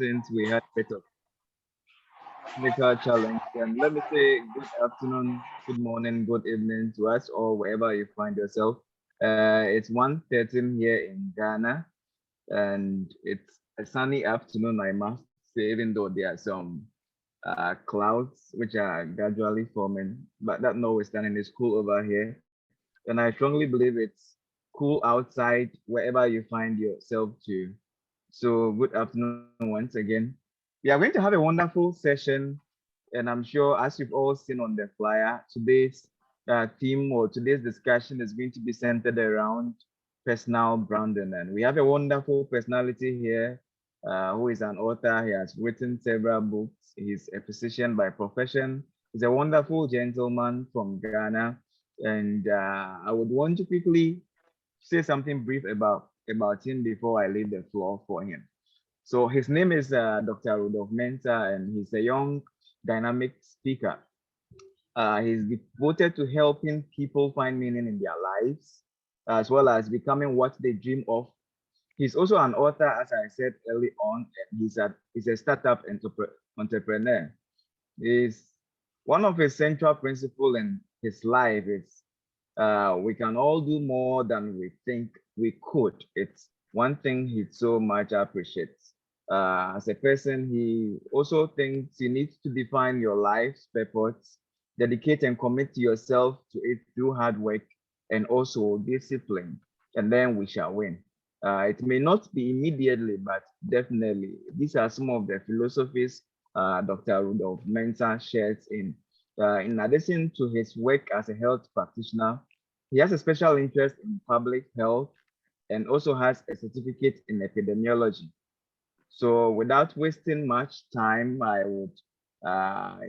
since we had a bit of technical challenge. And let me say good afternoon, good morning, good evening to us or wherever you find yourself. It's 1:13 here in Ghana, and it's a sunny afternoon, I must say, even though there are some clouds which are gradually forming. But that notwithstanding, it's cool over here. And I strongly believe it's cool outside wherever you find yourself too. So good afternoon once again. We are going to have a wonderful session, and I'm sure as you've all seen on the flyer, today's theme or today's discussion is going to be centered around personal branding. And we have a wonderful personality here who is an author. He has written several books. He's a physician by profession. He's a wonderful gentleman from Ghana. And I would want to quickly say something brief about him before I leave the floor for him. So his name is Dr. Rudolph Mensah, and he's a young, dynamic speaker. He's devoted to helping people find meaning in their lives, as well as becoming what they dream of. He's also an author, as I said early on, and he's a startup entrepreneur. Is one of his central principles in his life is we can all do more than we think we could. It's one thing he so much appreciates. As a person, he also thinks you need to define your life's purpose, dedicate and commit yourself to it through hard work and also discipline, and then we shall win. It may not be immediately, but definitely. These are some of the philosophies Dr. Rudolph Mensah shares in addition to his work as a health practitioner. He has a special interest in public health and also has a certificate in epidemiology. So without wasting much time, I would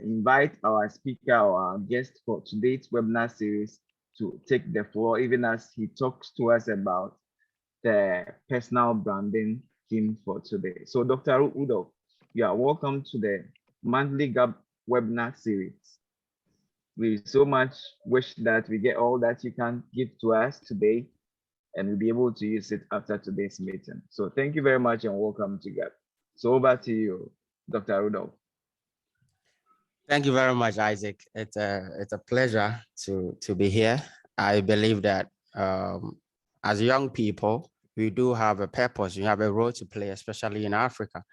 invite our speaker or our guest for today's webinar series to take the floor, even as he talks to us about the personal branding theme for today. So Dr. Rudolph, you are welcome to the monthly GAP webinar series. We so much wish that we get all that you can give to us today, and we'll be able to use it after today's meeting. So thank you very much and welcome to GAP. So over to you, Dr. Rudolph. Thank you very much, Isaac. It's a pleasure to be here. I believe that as young people, we do have a purpose. We have a role to play, especially in Africa.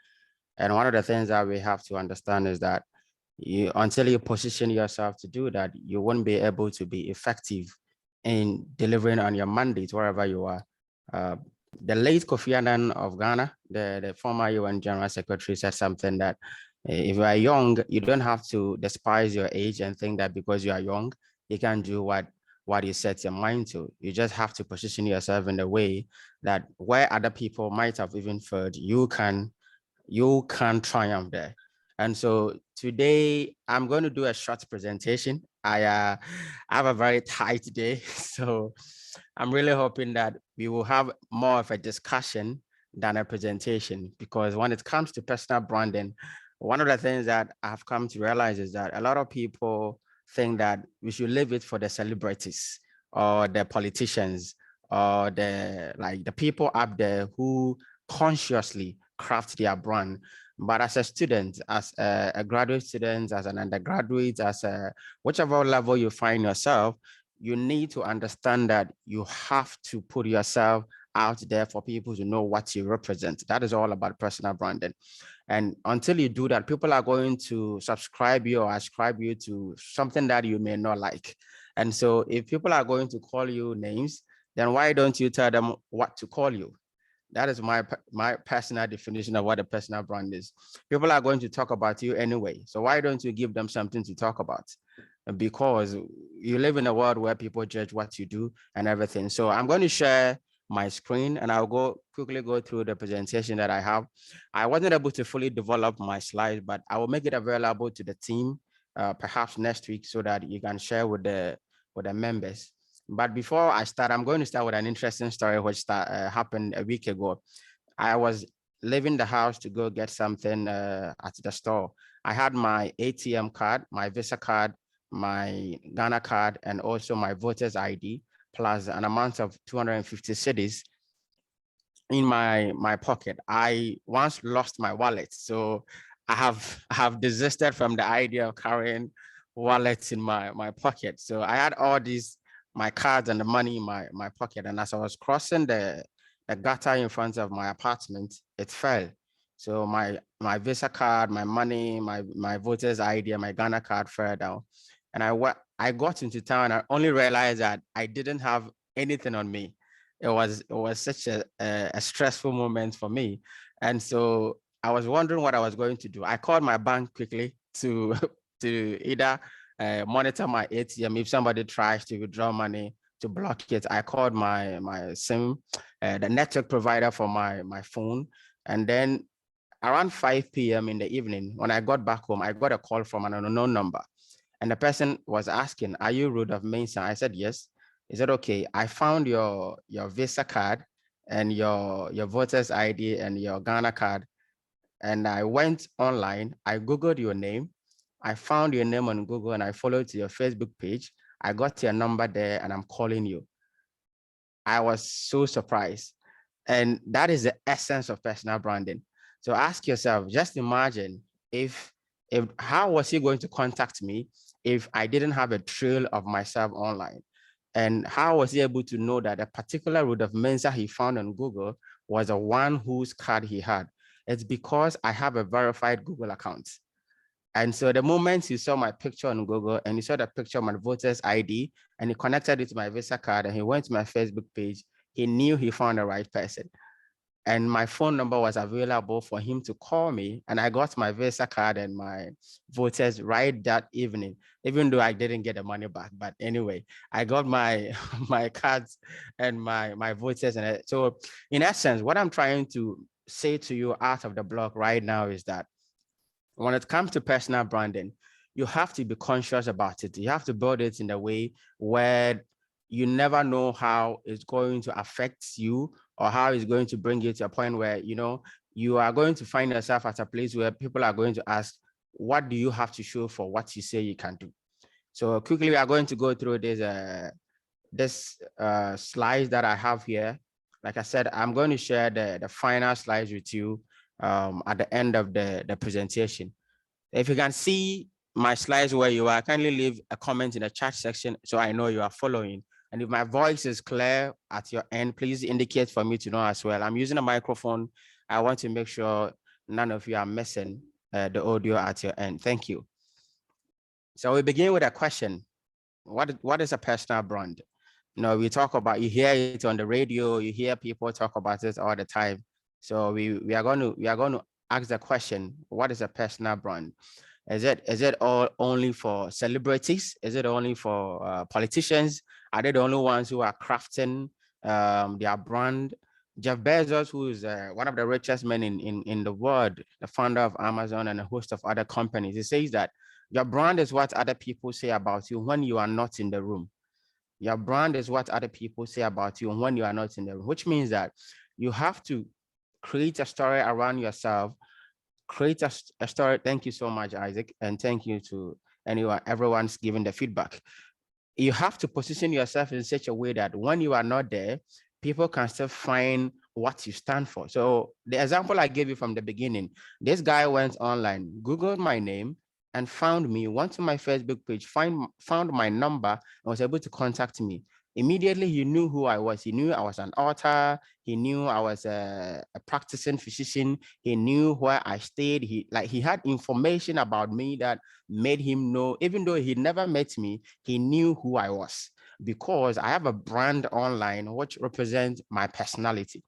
And one of the things that we have to understand is that until you position yourself to do that, you won't be able to be effective in delivering on your mandate wherever you are. The late Kofi Annan of Ghana, the former UN General Secretary, said something that if you are young, you don't have to despise your age and think that because you are young, you can do what you set your mind to. You just have to position yourself in a way that where other people might have even failed, you can triumph there. And so today I'm going to do a short presentation. I have a very tight day, so I'm really hoping that we will have more of a discussion than a presentation, because when it comes to personal branding, one of the things that I've come to realize is that a lot of people think that we should leave it for the celebrities or the politicians or the people up there who consciously craft their brand. But as a student, as a graduate student, as an undergraduate, as whichever level you find yourself, you need to understand that you have to put yourself out there for people to know what you represent. That is all about personal branding. And until you do that, people are going to subscribe you or ascribe you to something that you may not like. And so if people are going to call you names, then why don't you tell them what to call you? That is my personal definition of what a personal brand is. People are going to talk about you anyway. So why don't you give them something to talk about? Because you live in a world where people judge what you do and everything. So I'm going to share my screen and I'll quickly go through the presentation that I have. I wasn't able to fully develop my slides, but I will make it available to the team perhaps next week so that you can share with the members. But before I start, I'm going to start with an interesting story which happened a week ago. I was leaving the house to go get something at the store. I had my ATM card, my Visa card, my Ghana card, and also my voter's ID, plus an amount of 250 cedis. in my pocket. I once lost my wallet, so I have desisted from the idea of carrying wallets in my pocket. So I had all these my cards and the money in my pocket, and as I was crossing the gutter in front of my apartment, it fell. So my Visa card, my money, my voter's ID, and my Ghana card fell down. And I got into town. I only realized that I didn't have anything on me. It was such a stressful moment for me. And so I was wondering what I was going to do. I called my bank quickly to to either monitor my ATM. If somebody tries to withdraw money, to block it, I called my SIM, the network provider for my phone. And then around 5 p.m. in the evening, when I got back home, I got a call from an unknown number. And the person was asking, "Are you Rudolph Mensah?" I said, "Yes." He said, "Okay, I found your Visa card and your voter's ID and your Ghana card. And I went online, I Googled your name. I found your name on Google and I followed to your Facebook page. I got your number there and I'm calling you." I was so surprised. And that is the essence of personal branding. So ask yourself, just imagine if how was he going to contact me if I didn't have a trail of myself online? And how was he able to know that a particular Rudolph Mensah he found on Google was the one whose card he had? It's because I have a verified Google account. And so the moment he saw my picture on Google and he saw the picture of my voter's ID and he connected it to my Visa card and he went to my Facebook page, he knew he found the right person. And my phone number was available for him to call me. And I got my Visa card and my voters right that evening, even though I didn't get the money back. But anyway, I got my my cards and my voters. And so in essence, what I'm trying to say to you out of the blog right now is that when it comes to personal branding, you have to be conscious about it. You have to build it in a way where you never know how it's going to affect you or how it's going to bring you to a point where, you are going to find yourself at a place where people are going to ask, what do you have to show for what you say you can do? So quickly, we are going to go through this slides that I have here. Like I said, I'm going to share the final slides with you at the end of the presentation. If you can see my slides where you are, kindly leave a comment in the chat section so I know you are following. And if my voice is clear at your end, please indicate for me to know as well. I'm using a microphone. I want to make sure none of you are missing the audio at your end. Thank you. So we begin with a question. What is a personal brand? We talk about, you hear it on the radio, you hear people talk about it all the time. So we are going to ask the question, what is a personal brand? Is it all only for celebrities? Is it only for politicians? Are they the only ones who are crafting their brand? Jeff Bezos, who is one of the richest men in the world, the founder of Amazon and a host of other companies, he says that your brand is what other people say about you when you are not in the room. Your brand is what other people say about you when you are not in the room, which means that you have to create a story around yourself, create a story. Thank you so much, Isaac. And thank you to everyone's giving the feedback. You have to position yourself in such a way that when you are not there, people can still find what you stand for. So the example I gave you from the beginning, this guy went online, Googled my name, and found me, went to my Facebook page, found my number, and was able to contact me. Immediately, he knew who I was. He knew I was an author. He knew I was a practicing physician. He knew where I stayed. He had information about me that made him know, even though he never met me, he knew who I was because I have a brand online which represents my personality.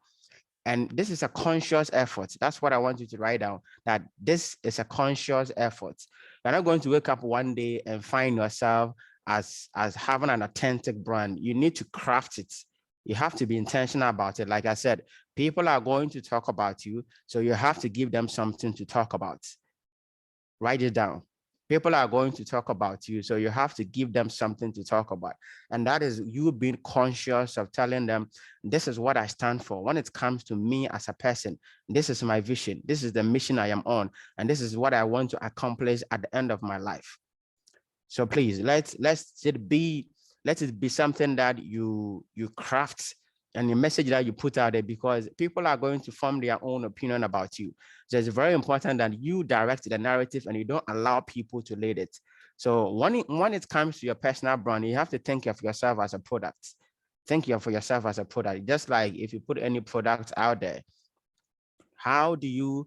And this is a conscious effort. That's what I want you to write down, that this is a conscious effort. You're not going to wake up one day and find yourself as having an authentic brand. You need to craft it. You have to be intentional about it. Like I said, people are going to talk about you, so you have to give them something to talk about. Write it down. People are going to talk about you, so you have to give them something to talk about. And that is you being conscious of telling them, this is what I stand for. When it comes to me as a person, this is my vision. This is the mission I am on. And this is what I want to accomplish at the end of my life. So please, let it be something that you craft and the message that you put out there, because people are going to form their own opinion about you. So it's very important that you direct the narrative and you don't allow people to lead it. So when it comes to your personal brand, you have to think of yourself as a product. Think of yourself as a product. Just like if you put any product out there, how do you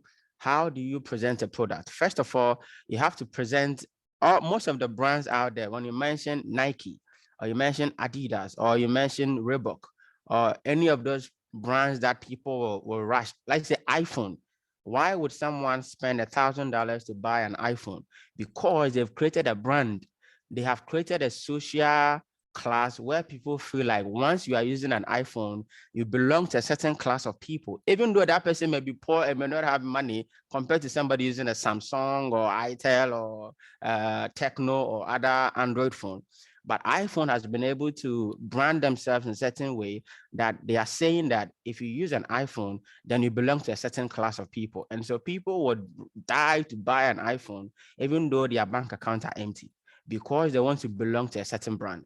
present a product? First of all, you have to present most of the brands out there. When you mention Nike, or you mention Adidas, or you mention Reebok, or any of those brands that people will rush, like say iPhone. Why would someone spend $1,000 to buy an iPhone? Because they've created a brand. They have created a social class where people feel like once you are using an iPhone, you belong to a certain class of people, even though that person may be poor and may not have money compared to somebody using a Samsung or Itel or Techno or other Android phone. But iPhone has been able to brand themselves in a certain way that they are saying that if you use an iPhone, then you belong to a certain class of people. And so people would die to buy an iPhone, even though their bank accounts are empty, because they want to belong to a certain brand.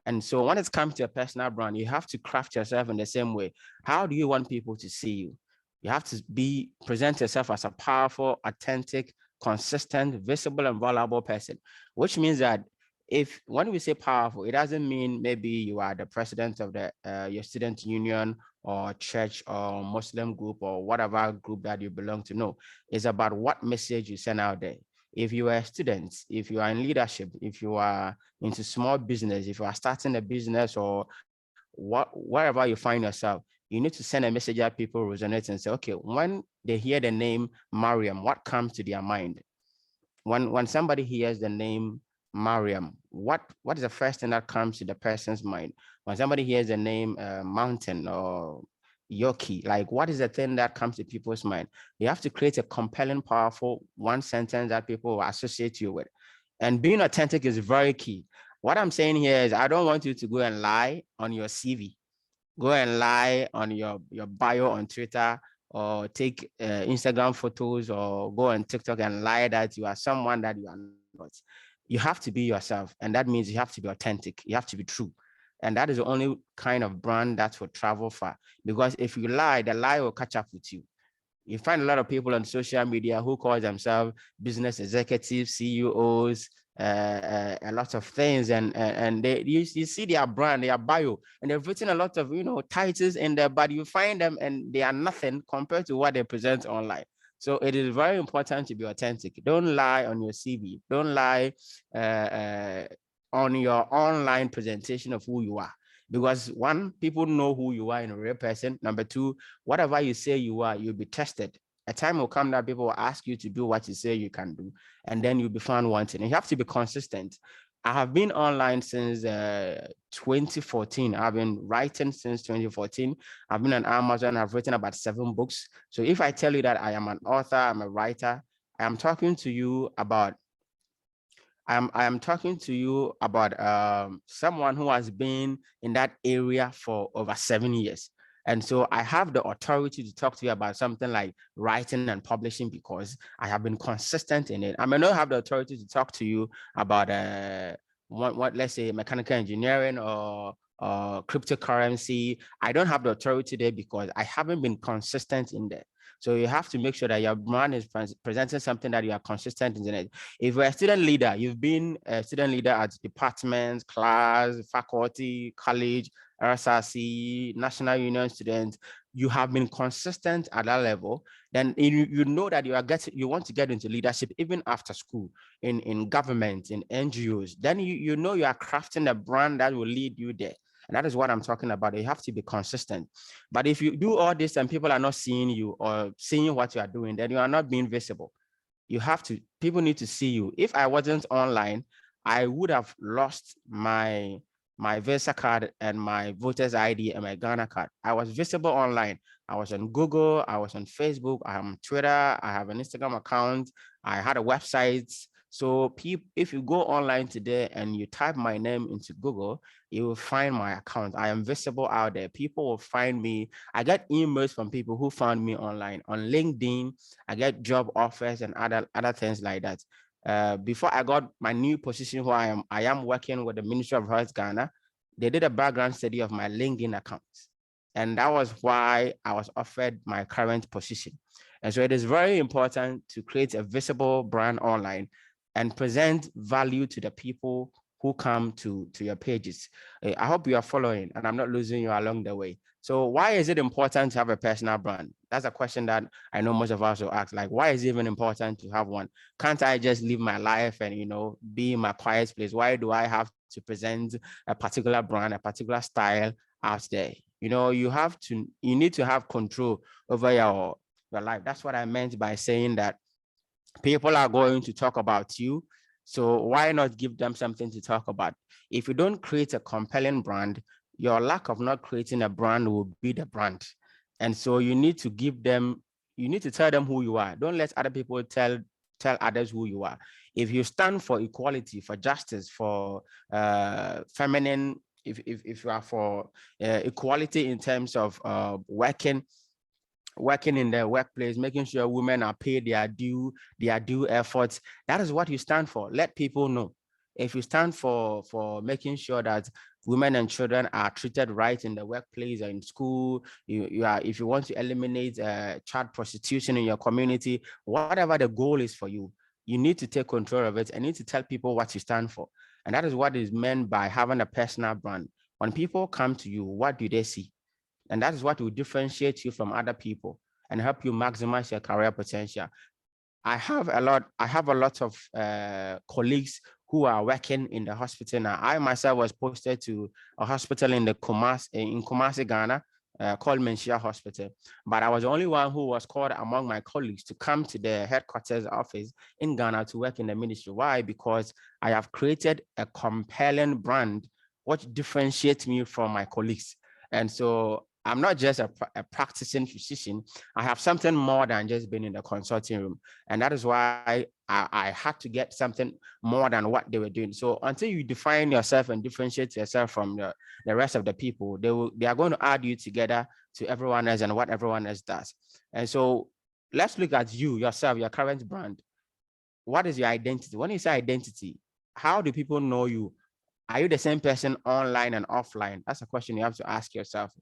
And so when it comes to a personal brand, you have to craft yourself in the same way. How do you want people to see you? You have to present yourself as a powerful, authentic, consistent, visible, and valuable person, which means that when we say powerful, it doesn't mean maybe you are the president of your student union or church or Muslim group or whatever group that you belong to. No, it's about what message you send out there. If you are a student, if you are in leadership, if you are into small business, if you are starting a business or wherever you find yourself, you need to send a message that people resonate and say, okay, when they hear the name Mariam, what comes to their mind? When somebody hears the name Mariam, what is the first thing that comes to the person's mind? When somebody hears the name Mountain or Yoki, like what is the thing that comes to people's mind? You have to create a compelling, powerful one sentence that people will associate you with. And being authentic is very key. What I'm saying here is I don't want you to go and lie on your CV, go and lie on your bio on Twitter, or take Instagram photos, or go on TikTok and lie that you are someone that you are not. You have to be yourself. And that means you have to be authentic. You have to be true. And that is the only kind of brand that will travel far. Because if you lie, the lie will catch up with you. You find a lot of people on social media who call themselves business executives, CEOs, a lot of things, and you see their brand, their bio, and they've written a lot of titles in there, but you find them and they are nothing compared to what they present online. So it is very important to be authentic. Don't lie on your CV. Don't lie on your online presentation of who you are. Because one, people know who you are in a real person. Number two, whatever you say you are, you'll be tested. A time will come that people will ask you to do what you say you can do, and then you'll be found wanting. And you have to be consistent. I have been online since 2014. I've been writing since 2014. I've been on Amazon. I've written about 7 books. So if I tell you that I am an author, I'm a writer, I am talking to you about someone who has been in that area for over 7 years. And so I have the authority to talk to you about something like writing and publishing because I have been consistent in it. I may not have the authority to talk to you about let's say mechanical engineering or cryptocurrency. I don't have the authority there because I haven't been consistent in there. So you have to make sure that your brand is presenting something that you are consistent in it. If you're a student leader, you've been a student leader at departments, class, faculty, college, RSRC, National Union students, you have been consistent at that level, then you know that you want to get into leadership even after school, in government, in NGOs, then you know you are crafting a brand that will lead you there. And that is what I'm talking about. You have to be consistent. But if you do all this and people are not seeing you or seeing what you are doing, then you are not being visible. People need to see you. If I wasn't online, I would have lost my Visa card and my voter's ID and my Ghana card. I was visible online. I was on Google, I was on Facebook, I am on Twitter, I have an Instagram account, I had a website. So if you go online today and you type my name into Google, you will find my account. I am visible out there. People will find me. I get emails from people who found me online. On LinkedIn, I get job offers and other things like that. Before I got my new position where I am working with the Ministry of Health Ghana, they did a background study of my LinkedIn account. And that was why I was offered my current position. And so it is very important to create a visible brand online and present value to the people who come to your pages. I hope you are following and I'm not losing you along the way. So why is it important to have a personal brand? That's a question that I know most of us will ask. Like, why is it even important to have one? Can't I just live my life and, be in my quiet place? Why do I have to present a particular brand, a particular style out there? You need to have control over your life. That's what I meant by saying that people are going to talk about you. So why not give them something to talk about? If you don't create a compelling brand, your lack of not creating a brand will be the brand. And so you need to tell them who you are. Don't let other people tell others who you are. If you stand for equality, for justice, for feminine, if you are for equality in terms of working in the workplace, making sure women are paid their due efforts. That is what you stand for. Let people know. If you stand for making sure that women and children are treated right in the workplace or in school, if you want to eliminate child prostitution in your community, whatever the goal is for you, you need to take control of it and need to tell people what you stand for. And that is what is meant by having a personal brand. When people come to you, what do they see? And that is what will differentiate you from other people and help you maximize your career potential. I have a lot of colleagues who are working in the hospital now. I myself was posted to a hospital in Kumasi, Ghana, called Mensah Hospital. But I was the only one who was called among my colleagues to come to the headquarters office in Ghana to work in the ministry. Why? Because I have created a compelling brand which differentiates me from my colleagues. And so I'm not just a practicing physician. I have something more than just being in the consulting room. And that is why I had to get something more than what they were doing. So until you define yourself and differentiate yourself from the rest of the people, they are going to add you together to everyone else and what everyone else does. And so let's look at you, yourself, your current brand. What is your identity? When you say identity, how do people know you? Are you the same person online and offline? That's a question you have to ask yourself.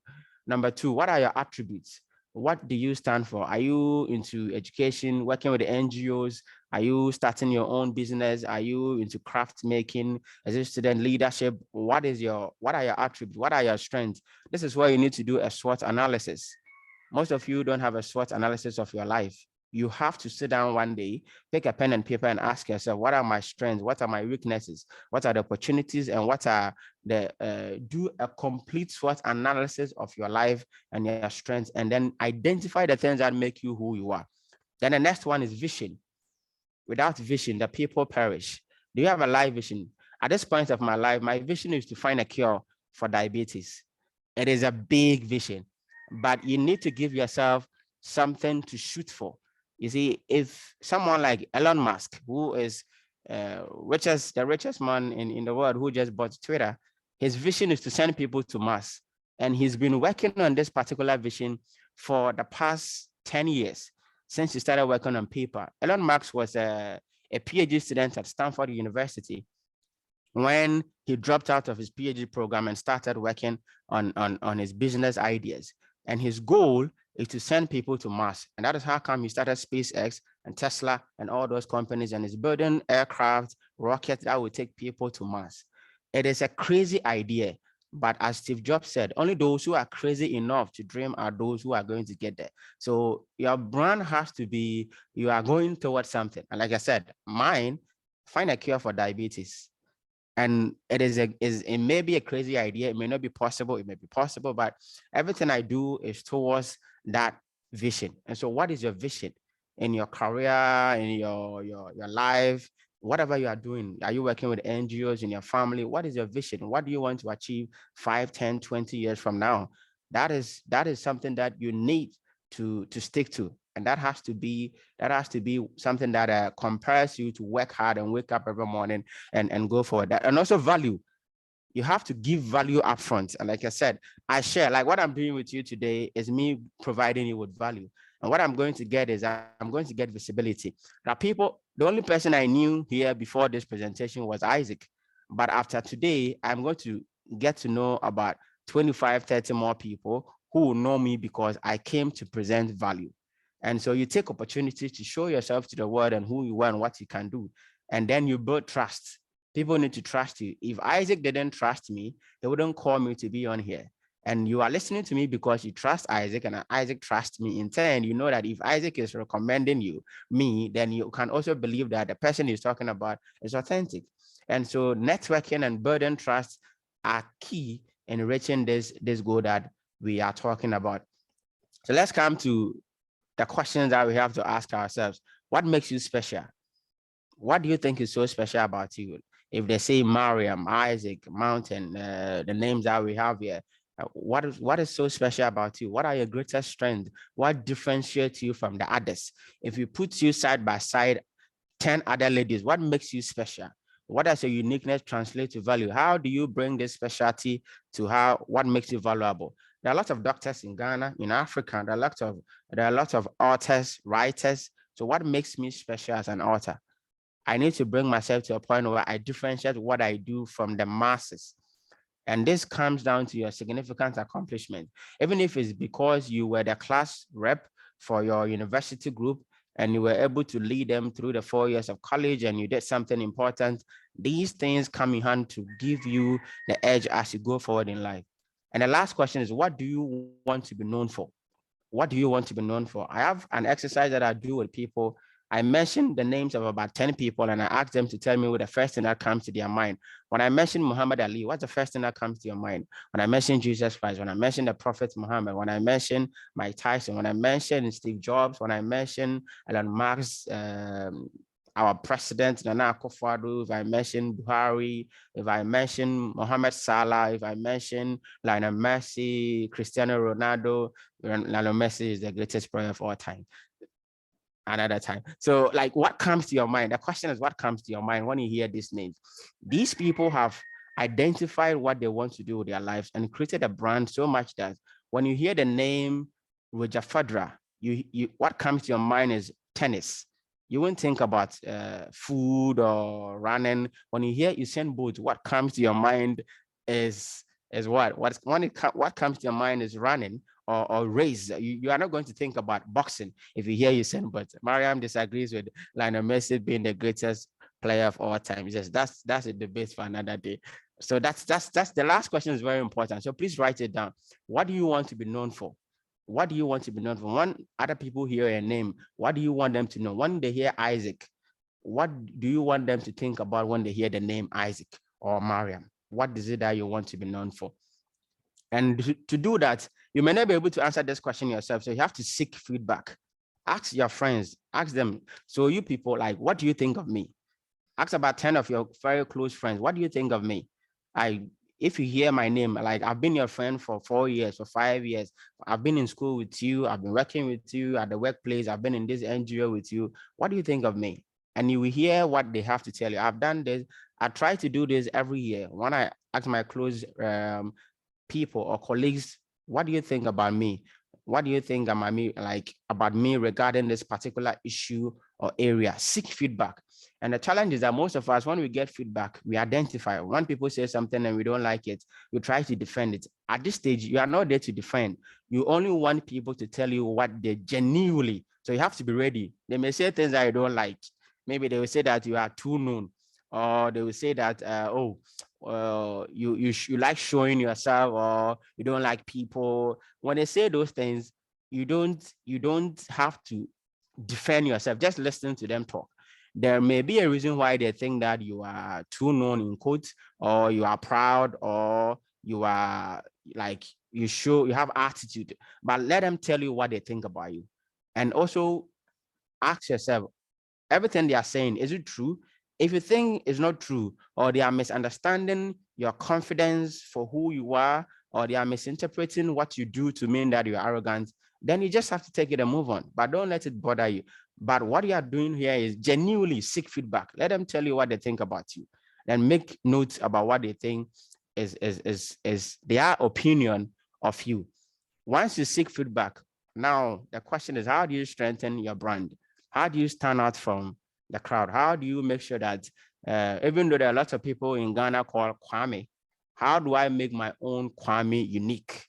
Number two, what are your attributes? What do you stand for? Are you into education, working with the NGOs? Are you starting your own business? Are you into craft making? Is it student leadership? What are your attributes? What are your strengths? This is where you need to do a SWOT analysis. Most of you don't have a SWOT analysis of your life. You have to sit down one day, take a pen and paper and ask yourself, what are my strengths? What are my weaknesses? What are the opportunities? And what are do a complete SWOT analysis of your life and your strengths, and then identify the things that make you who you are. Then the next one is vision. Without vision, the people perish. Do you have a life vision? At this point of my life, my vision is to find a cure for diabetes. It is a big vision, but you need to give yourself something to shoot for. You see, if someone like Elon Musk, who is the richest man in the world, who just bought Twitter, his vision is to send people to Mars. And he's been working on this particular vision for the past 10 years, since he started working on paper. Elon Musk was a PhD student at Stanford University when he dropped out of his PhD program and started working on his business ideas. And his goal is to send people to Mars. And that is how come he started SpaceX and Tesla and all those companies, and is building aircraft, rockets that will take people to Mars. It is a crazy idea. But as Steve Jobs said, only those who are crazy enough to dream are those who are going to get there. So your brand has to be, you are going towards something. And like I said, mine, find a cure for diabetes. And it may be a crazy idea. It may not be possible. It may be possible, but everything I do is towards that vision. And so what is your vision in your career, in your life, whatever you are doing? Are you working with NGOs in your family? What is your vision? What do you want to achieve 5, 10, 20 years from now? That is something that you need to stick to. And that has to be something that compels you to work hard and wake up every morning and go forward. And also value. You have to give value upfront. And like I said, I share, like what I'm doing with you today is me providing you with value. And what I'm going to get is I'm going to get visibility. Now, the only person I knew here before this presentation was Isaac. But after today, I'm going to get to know about 25, 30 more people who will know me because I came to present value. And so you take opportunity to show yourself to the world and who you are and what you can do. And then you build trust. People need to trust you. If Isaac didn't trust me, they wouldn't call me to be on here. And you are listening to me because you trust Isaac and Isaac trusts me. In turn, you know that if Isaac is recommending me, then you can also believe that the person he's talking about is authentic. And so networking and building trust are key in reaching this goal that we are talking about. So let's come to the questions that we have to ask ourselves. What makes you special? What do you think is so special about you? If they say Mariam, Isaac, Mountain, the names that we have here, what is so special about you? What are your greatest strengths? What differentiates you from the others? If we put you side by side, 10 other ladies, what makes you special? What does your uniqueness translate to value? How do you bring this specialty to what makes you valuable? There are lots of doctors in Ghana, in Africa. There are lots of authors, writers. So what makes me special as an author? I need to bring myself to a point where I differentiate what I do from the masses. And this comes down to your significant accomplishment. Even if it's because you were the class rep for your university group and you were able to lead them through the 4 years of college and you did something important, these things come in hand to give you the edge as you go forward in life. And the last question is, what do you want to be known for? What do you want to be known for? I have an exercise that I do with people. I mention the names of about 10 people and I ask them to tell me what the first thing that comes to their mind. When I mention Muhammad Ali, what's the first thing that comes to your mind? When I mention Jesus Christ, when I mention the Prophet Muhammad, when I mention Mike Tyson, when I mention Steve Jobs, when I mention Elon Musk, our president, Nana Akufo-Addo, if I mention Buhari, if I mention Mohamed Salah, if I mention Lionel Messi, Cristiano Ronaldo, Lionel Messi is the greatest player of all time. Another time. So like what comes to your mind? The question is what comes to your mind when you hear these names? These people have identified what they want to do with their lives and created a brand so much that when you hear the name Roger Federer, what comes to your mind is tennis. You won't think about food or running. When you hear Usain Bolt, what comes to your mind is what? What comes to your mind is running or race. You are not going to think about boxing if you hear Usain Bolt. Mariam disagrees with Lionel Messi being the greatest player of all time. Yes, that's a debate for another day. So that's the last question is very important. So please write it down. What do you want to be known for? What do you want to be known for? When other people hear your name, what do you want them to know? When they hear Isaac, what do you want them to think about when they hear the name Isaac or Mariam? What is it that you want to be known for? And to do that, you may not be able to answer this question yourself. So you have to seek feedback. Ask your friends, ask them. So you people, like, what do you think of me? Ask about 10 of your very close friends. What do you think of me? If you hear my name, like I've been your friend for 4 years, for 5 years, I've been in school with you, I've been working with you at the workplace, I've been in this NGO with you. What do you think of me? And you will hear what they have to tell you. I've done this. I try to do this every year. When I ask my close people or colleagues, what do you think about me? What do you think about me regarding this particular issue or area? Seek feedback. And the challenge is that most of us, when we get feedback, we identify. When people say something and we don't like it, we try to defend it. At this stage, you are not there to defend. You only want people to tell you what they genuinely. So you have to be ready. They may say things that you don't like. Maybe they will say that you are too known, or they will say that, you like showing yourself, or you don't like people. When they say those things, you don't have to defend yourself. Just listen to them talk. There may be a reason why they think that you are too known in quotes, or you are proud, or you are like you have attitude, but let them tell you what they think about you. And also ask yourself, everything they are saying, is it true? If you think it's not true, or they are misunderstanding your confidence for who you are, or they are misinterpreting what you do to mean that you're arrogant, then you just have to take it and move on. But don't let it bother you. But what you are doing here is genuinely seek feedback. Let them tell you what they think about you. Then make notes about what they think is their opinion of you. Once you seek feedback, now the question is, how do you strengthen your brand? How do you stand out from the crowd? How do you make sure that even though there are lots of people in Ghana called Kwame, how do I make my own Kwame unique?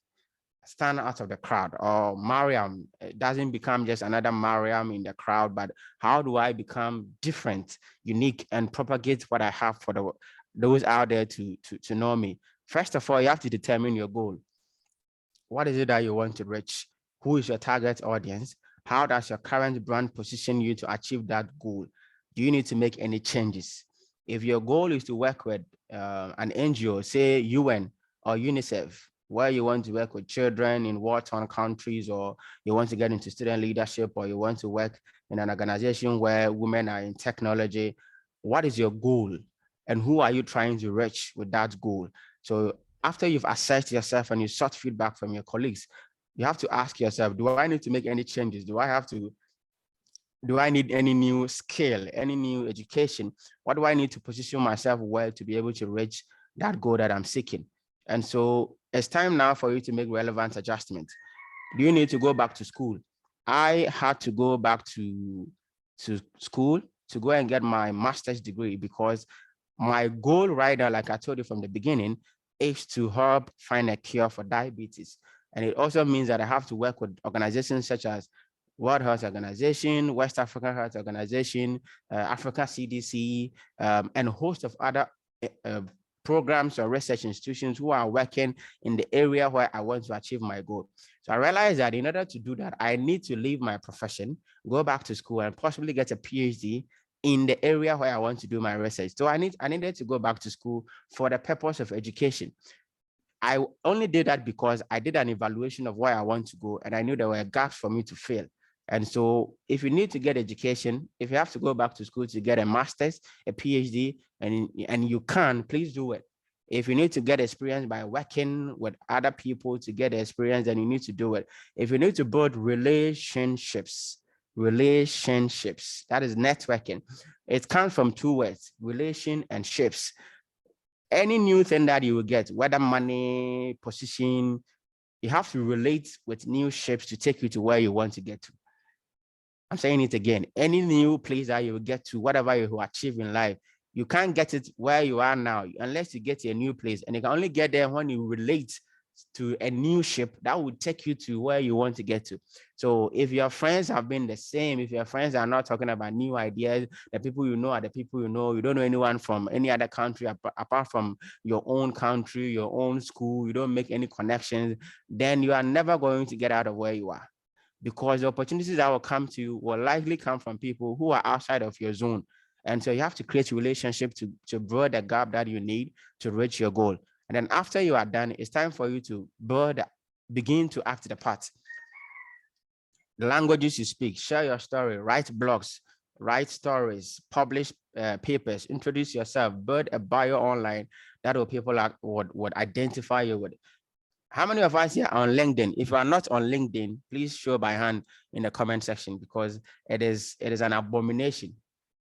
stand out of the crowd, or Mariam doesn't become just another Mariam in the crowd, but how do I become different, unique, and propagate what I have for those out there to know me? First of all, you have to determine your goal. What is it that you want to reach? Who is your target audience? How does your current brand position you to achieve that goal? Do you need to make any changes? If your goal is to work with an NGO, say UN or UNICEF, where you want to work with children in war-torn countries, or you want to get into student leadership, or you want to work in an organization where women are in technology, what is your goal? And who are you trying to reach with that goal? So after you've assessed yourself and you sought feedback from your colleagues, you have to ask yourself, do I need to make any changes? Do I need any new skill, any new education? What do I need to position myself well to be able to reach that goal that I'm seeking? And so it's time now for you to make relevant adjustments. Do you need to go back to school? I had to go back to school to go and get my master's degree, because my goal right now, like I told you from the beginning, is to help find a cure for diabetes. And it also means that I have to work with organizations such as World Health Organization, West African Health Organization, Africa CDC, and a host of other programs or research institutions who are working in the area where I want to achieve my goal. So I realized that in order to do that, I need to leave my profession, go back to school, and possibly get a PhD in the area where I want to do my research. So I needed to go back to school for the purpose of education. I only did that because I did an evaluation of where I want to go, and I knew there were gaps for me to fill. And so if you need to get education, if you have to go back to school to get a master's, a PhD, and you can, please do it. If you need to get experience by working with other people to get experience, then you need to do it. If you need to build relationships, that is networking. It comes from two words, relation and ships. Any new thing that you will get, whether money, position, you have to relate with new ships to take you to where you want to get to. I'm saying it again. Any new place that you will get to, whatever you achieve in life, you can't get it where you are now unless you get to a new place. And you can only get there when you relate to a new ship that would take you to where you want to get to. So if your friends have been the same, if your friends are not talking about new ideas, the people you know are the people you know, you don't know anyone from any other country apart from your own country, your own school, you don't make any connections, then you are never going to get out of where you are. Because the opportunities that will come to you will likely come from people who are outside of your zone. And so you have to create a relationship to bridge the gap that you need to reach your goal. And then after you are done, it's time for you to begin to act the part. The languages you speak, share your story, write blogs, write stories, publish papers, introduce yourself, build a bio online that will people would identify you with. How many of us here are on LinkedIn? If you are not on LinkedIn, please show by hand in the comment section, because it is an abomination.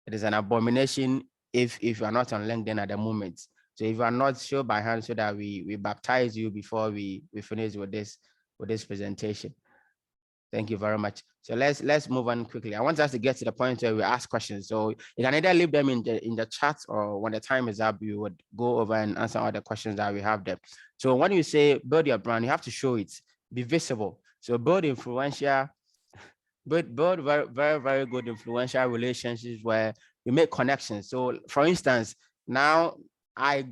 It is an abomination if you are not on LinkedIn at the moment. So if you are not, show by hand so that we baptize you before we finish with this presentation. Thank you very much. So let's move on quickly. I want us to get to the point where we ask questions. So you can either leave them in the chat, or when the time is up, you would go over and answer all the questions that we have there. So when you say build your brand, you have to show it, be visible. So build influential, build very, very, very good influential relationships where you make connections. So for instance, now I'm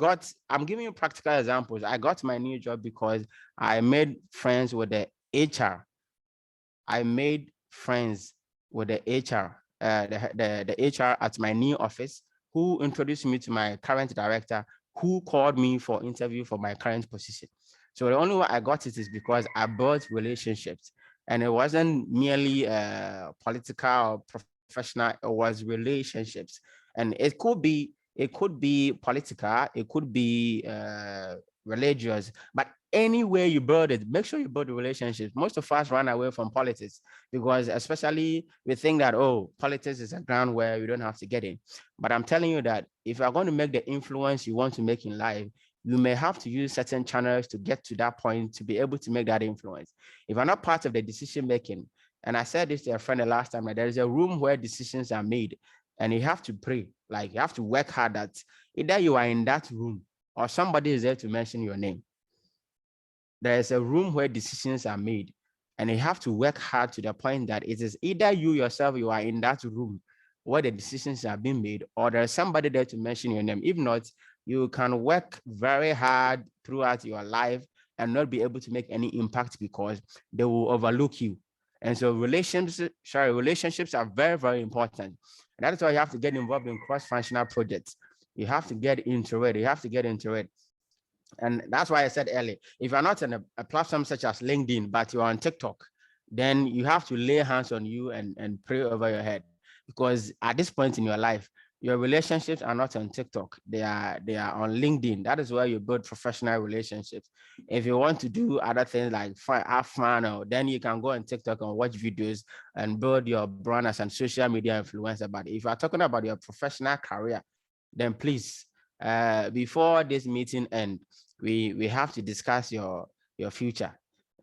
giving you practical examples. I got my new job because I made friends with the HR. I made friends with the HR, the HR at my new office, who introduced me to my current director, who called me for interview for my current position. So the only way I got it is because I built relationships, and it wasn't merely political or professional. It was relationships, and it could be political, it could be religious, but anywhere you build it, make sure you build the relationships. Most of us run away from politics because especially we think that, oh, politics is a ground where you don't have to get in. But I'm telling you that if you're going to make the influence you want to make in life, you may have to use certain channels to get to that point to be able to make that influence. If you're not part of the decision making, and I said this to a friend the last time, that there is a room where decisions are made, and you have to pray, like you have to work hard that either you are in that room or somebody is there to mention your name. there is a room where decisions are made, and you have to work hard to the point that it is either you yourself, you are in that room where the decisions are being made, or there's somebody there to mention your name. If not, you can work very hard throughout your life and not be able to make any impact because they will overlook you. And so relationships are very, very important. And that is why you have to get involved in cross-functional projects. You have to get into it. You have to get into it. And that's why I said earlier, if you're not on a platform such as LinkedIn, but you're on TikTok, then you have to lay hands on you and pray over your head. Because at this point in your life, your relationships are not on TikTok. They are on LinkedIn. That is where you build professional relationships. If you want to do other things like have fun, or then you can go on TikTok and watch videos and build your brand as a social media influencer. But if you are talking about your professional career, then please, before this meeting ends, we have to discuss your future.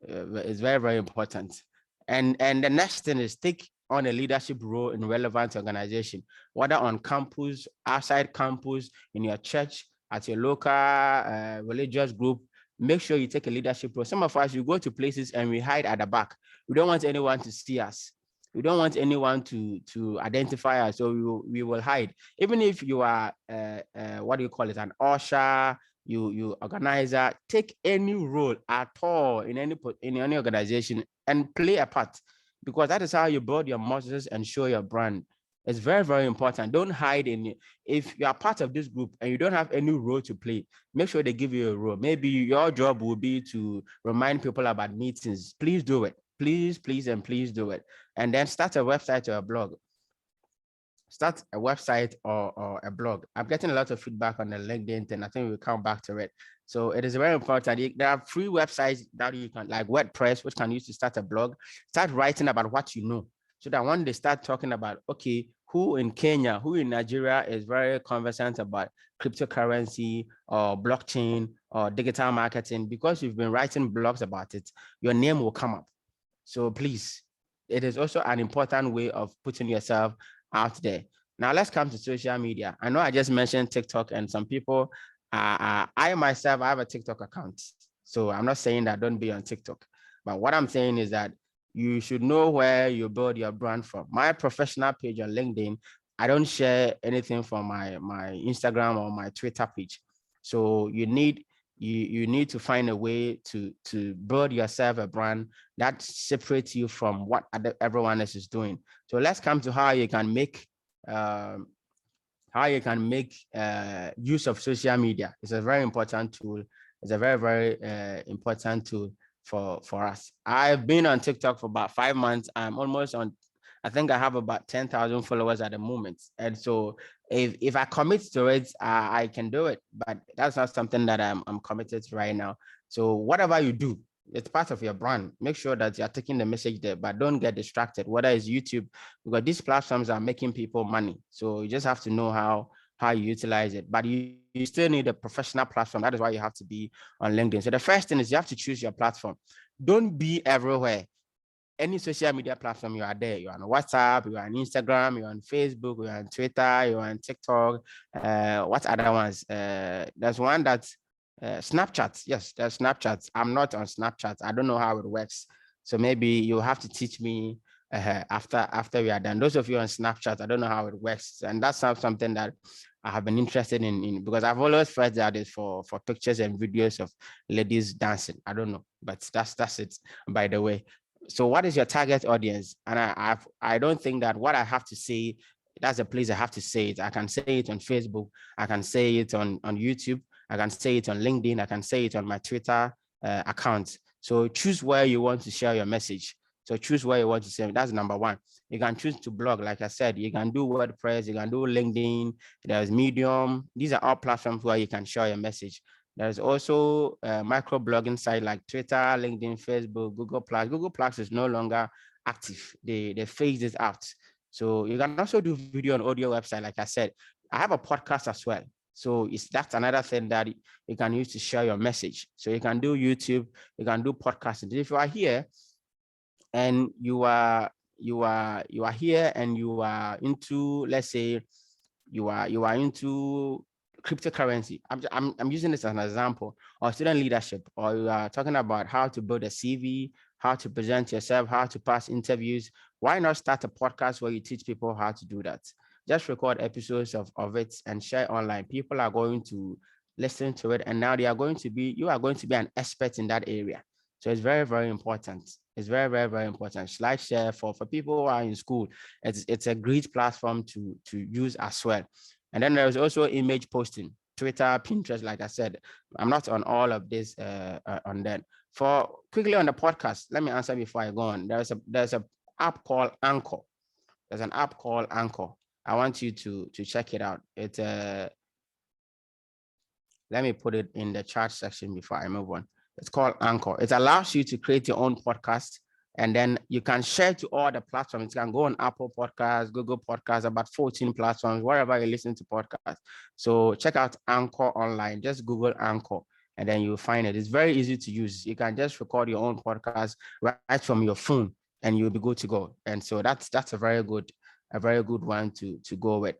It's very, very important. And the next thing is take on a leadership role in relevant organization, whether on campus, outside campus, in your church, at your local religious group. Make sure you take a leadership role. Some of us, you go to places and we hide at the back. We don't want anyone to see us. We don't want anyone to identify us, so we will hide. Even if you are what do you call it, an usher, you organizer, take any role at all in any organization and play a part, because that is how you build your muscles and show your brand. It's very, very important. Don't hide in it. If you are part of this group and you don't have any role to play, make sure they give you a role. Maybe your job will be to remind people about meetings. Please do it. Please, please, and please do it. And then start a website or a blog. Start a website or a blog. I'm getting a lot of feedback on the LinkedIn, and I think we'll come back to it. So it is very important. There are free websites that you can, like WordPress, which can use to start a blog. Start writing about what you know, so that when they start talking about, okay, who in Kenya, who in Nigeria is very conversant about cryptocurrency or blockchain or digital marketing, because you've been writing blogs about it, your name will come up. So please, it is also an important way of putting yourself out there. Now let's come to social media. I know I just mentioned TikTok, and some people, I myself, I have a TikTok account. So I'm not saying that don't be on TikTok, but what I'm saying is that you should know where you build your brand from. My professional page on LinkedIn, I don't share anything from my Instagram or my Twitter page. So you need to find a way to build yourself a brand that separates you from what everyone else is doing. So let's come to how you can make use of social media. It's a very important tool. It's a very, very important tool for us. I've been on TikTok for about 5 months. I'm almost on, I think I have about 10,000 followers at the moment. And so if I commit to it, I can do it, but that's not something that I'm committed to right now. So whatever you do, it's part of your brand. Make sure that you're taking the message there, but don't get distracted, whether it's YouTube, because these platforms are making people money. So you just have to know how you utilize it, but you still need a professional platform. That is why you have to be on LinkedIn. So the first thing is you have to choose your platform. Don't be everywhere. Any social media platform, you are there. You're on WhatsApp, you're on Instagram, you're on Facebook, you're on Twitter, you're on TikTok. What other ones? There's one that's Snapchat. Yes, there's Snapchat. I'm not on Snapchat. I don't know how it works. So maybe you have to teach me after we are done. Those of you on Snapchat, I don't know how it works. And that's something that I have been interested in because I've always felt that it's for pictures and videos of ladies dancing. I don't know, but that's it, by the way. So what is your target audience? And I don't think that what I have to say, that's a place I have to say it. I can say it on Facebook. I can say it on YouTube. I can say it on LinkedIn. I can say it on my Twitter account. So choose where you want to share your message. So choose where you want to say. That's number one. You can choose to blog, like I said. You can do WordPress. You can do LinkedIn. There's Medium. These are all platforms where you can share your message. There's also a micro blogging site like Twitter, LinkedIn, Facebook, Google Plus. Google Plus is no longer active. They phased it out. So you can also do video and audio website. Like I said, I have a podcast as well. So that's another thing that you can use to share your message. So you can do YouTube, you can do podcasting. If you are here and you are here and you are into, let's say, you are into cryptocurrency. I'm using this as an example, or student leadership, or you are talking about how to build a CV, how to present yourself, how to pass interviews. Why not start a podcast where you teach people how to do that? Just record episodes of it and share online. People are going to listen to it, and now you are going to be an expert in that area. So it's very, very important. It's very, very, very important. SlideShare for people who are in school, it's a great platform to use as well. And then there's also image posting, Twitter, Pinterest, like I said. I'm not on all of this on that. For quickly on the podcast, let me answer before I go on. There's a app called Anchor. There's an app called Anchor. I want you to check it out. It's let me put it in the chat section before I move on. It's called Anchor. It allows you to create your own podcast, and then you can share to all the platforms. You can go on Apple Podcasts, Google Podcasts, about 14 platforms, wherever you listen to podcasts. So check out Anchor online. Just Google Anchor, and then you'll find it. It's very easy to use. You can just record your own podcast right from your phone, and you'll be good to go. And so that's a very good one to go with.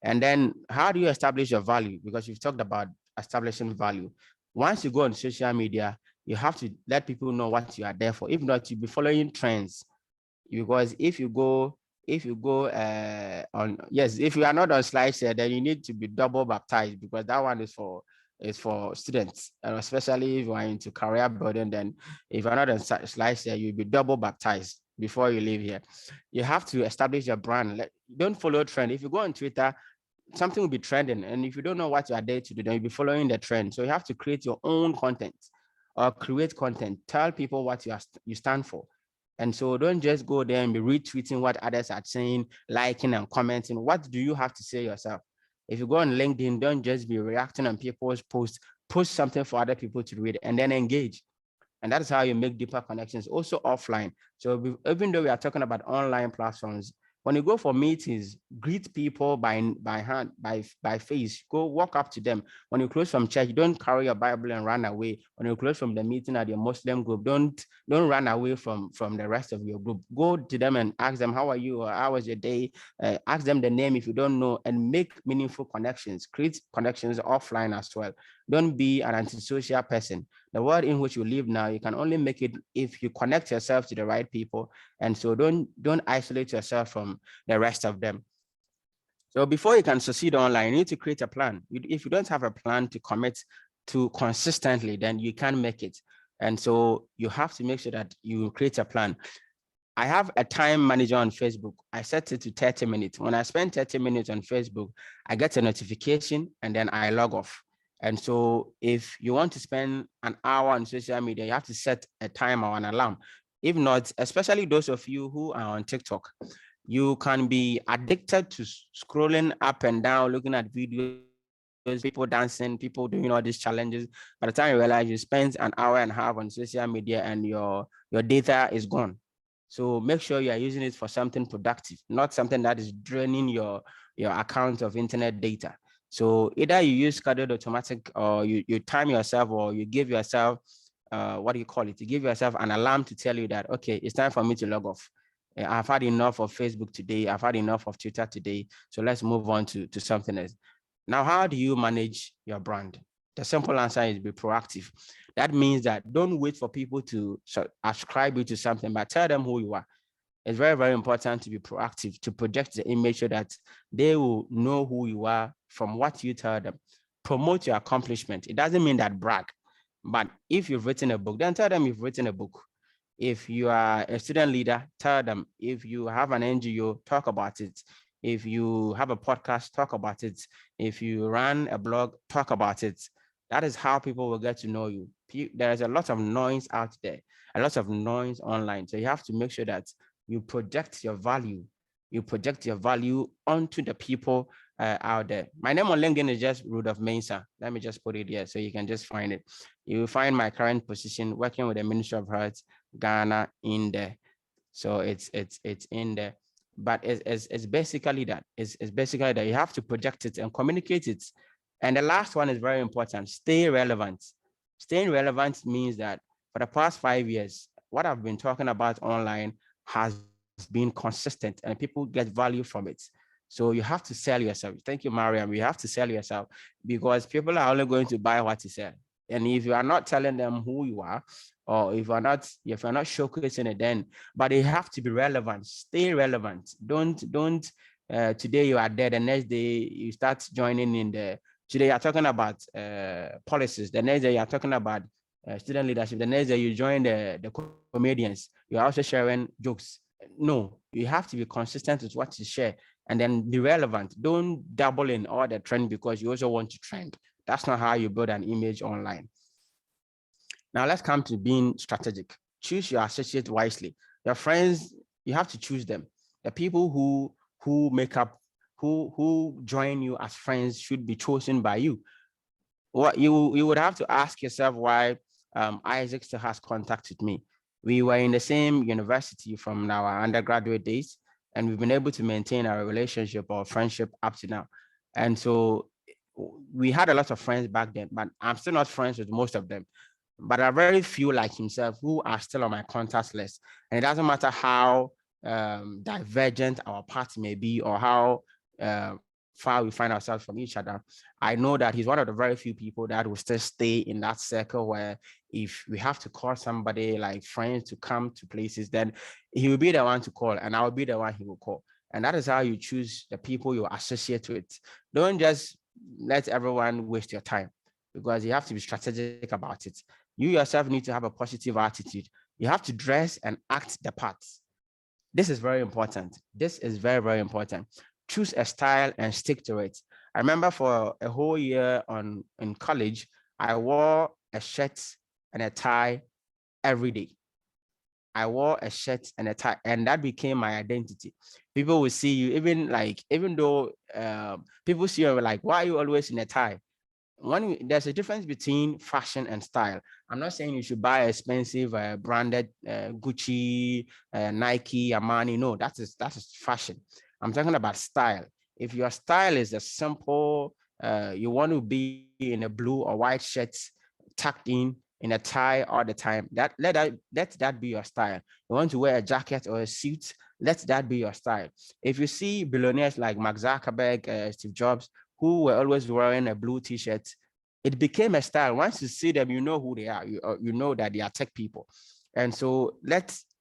And then how do you establish your value? Because you've talked about establishing value. Once you go on social media, you have to let people know what you are there for. If not, you'll be following trends. Because if you go if you are not on SlideShare, then you need to be double baptized, because that one is for students, and especially if you are into career building. Then if you're not on SlideShare, you'll be double baptized before you leave here. You have to establish your brand. Don't follow trend. If you go on Twitter, something will be trending, and if you don't know what you are there to do, then you'll be following the trend. So you have to create your own content, or create content. Tell people what you stand for. And so don't just go there and be retweeting what others are saying, liking and commenting. What do you have to say yourself? If you go on LinkedIn, don't just be reacting on people's posts. Post something for other people to read, and then engage. And that's how you make deeper connections, also offline. So even though we are talking about online platforms, when you go for meetings, greet people by hand, by face. Go walk up to them. When you close from church, don't carry your Bible and run away. When you close from the meeting at your Muslim group, don't run away from the rest of your group. Go to them and ask them, how are you? Or how was your day? Ask them the name if you don't know, and make meaningful connections. Create connections offline as well. Don't be an antisocial person. The world in which you live now, you can only make it if you connect yourself to the right people. And so don't isolate yourself from the rest of them. So before you can succeed online, you need to create a plan. If you don't have a plan to commit to consistently, then you can't make it. And so you have to make sure that you create a plan. I have a time manager on Facebook. I set it to 30 minutes. When I spend 30 minutes on Facebook, I get a notification and then I log off. And so if you want to spend an hour on social media, you have to set a timer or an alarm. If not, especially those of you who are on TikTok, you can be addicted to scrolling up and down, looking at videos, people dancing, people doing all these challenges. By the time you realize, you spend an hour and a half on social media and your data is gone. So make sure you are using it for something productive, not something that is draining your account of internet data. So either you use scheduled automatic, or you time yourself, or you give yourself, what do you call it? You give yourself an alarm to tell you that, okay, it's time for me to log off. I've had enough of Facebook today. I've had enough of Twitter today. So let's move on to something else. Now, how do you manage your brand? The simple answer is be proactive. That means that don't wait for people to ascribe you to something, but tell them who you are. It's very, very important to be proactive, to project the image so that they will know who you are from what you tell them. Promote your accomplishment. It doesn't mean that brag, but if you've written a book, then tell them you've written a book. If you are a student leader, tell them. If you have an NGO, talk about it. If you have a podcast, talk about it. If you run a blog, talk about it. That is how people will get to know you. There's a lot of noise out there, a lot of noise online. So you have to make sure that you project your value. You project your value onto the people out there. My name on LinkedIn is just Rudolph Mensah. Let me just put it here so you can just find it. You will find my current position working with the Ministry of Health, Ghana, in there. So it's in there. But it's basically that. It's basically that you have to project it and communicate it. And the last one is very important. Stay relevant. Staying relevant means that for the past 5 years, what I've been talking about online has been consistent and people get value from it. So you have to sell yourself. Thank you, Mariam. You have to sell yourself because people are only going to buy what you sell. And if you are not telling them who you are, or if you're not showcasing it, then, but it have to be relevant. Stay relevant. Don't today you are there, the next day you start joining in the, today you're talking about policies, the next day you're talking about student leadership, the next day you join the comedians, you're also sharing jokes. No, you have to be consistent with what you share and then be relevant. Don't double in all the trend because you also want to trend. That's not how you build an image online. Now let's come to being strategic. Choose your associate wisely. Your friends, you have to choose them. The people who make up, who join you as friends should be chosen by you. What you would have to ask yourself why Isaac still has contact with me. We were in the same university from our undergraduate days, and we've been able to maintain our relationship or friendship up to now. And so we had a lot of friends back then, but I'm still not friends with most of them. But there are very few like himself who are still on my contact list. And it doesn't matter how divergent our paths may be or how far we find ourselves from each other. I know that he's one of the very few people that will still stay in that circle where if we have to call somebody like friends to come to places, then he will be the one to call and I will be the one he will call. And that is how you choose the people you associate with. Don't just let everyone waste your time because you have to be strategic about it. You yourself need to have a positive attitude. You have to dress and act the part. This is very important. This is very, very important. Choose a style and stick to it. I remember for a whole year in college, I wore a shirt and a tie every day. I wore a shirt and a tie, and that became my identity. People will see you, even though people see you like, why are you always in a tie? There's a difference between fashion and style. I'm not saying you should buy expensive branded Gucci, Nike, Armani. No, that is fashion. I'm talking about style. If your style is a simple, you want to be in a blue or white shirt tucked in a tie all the time, let that be your style. You want to wear a jacket or a suit, let that be your style. If you see billionaires like Mark Zuckerberg, Steve Jobs, who were always wearing a blue t-shirt, it became a style. Once you see them, you know who they are. You know that they are tech people. And so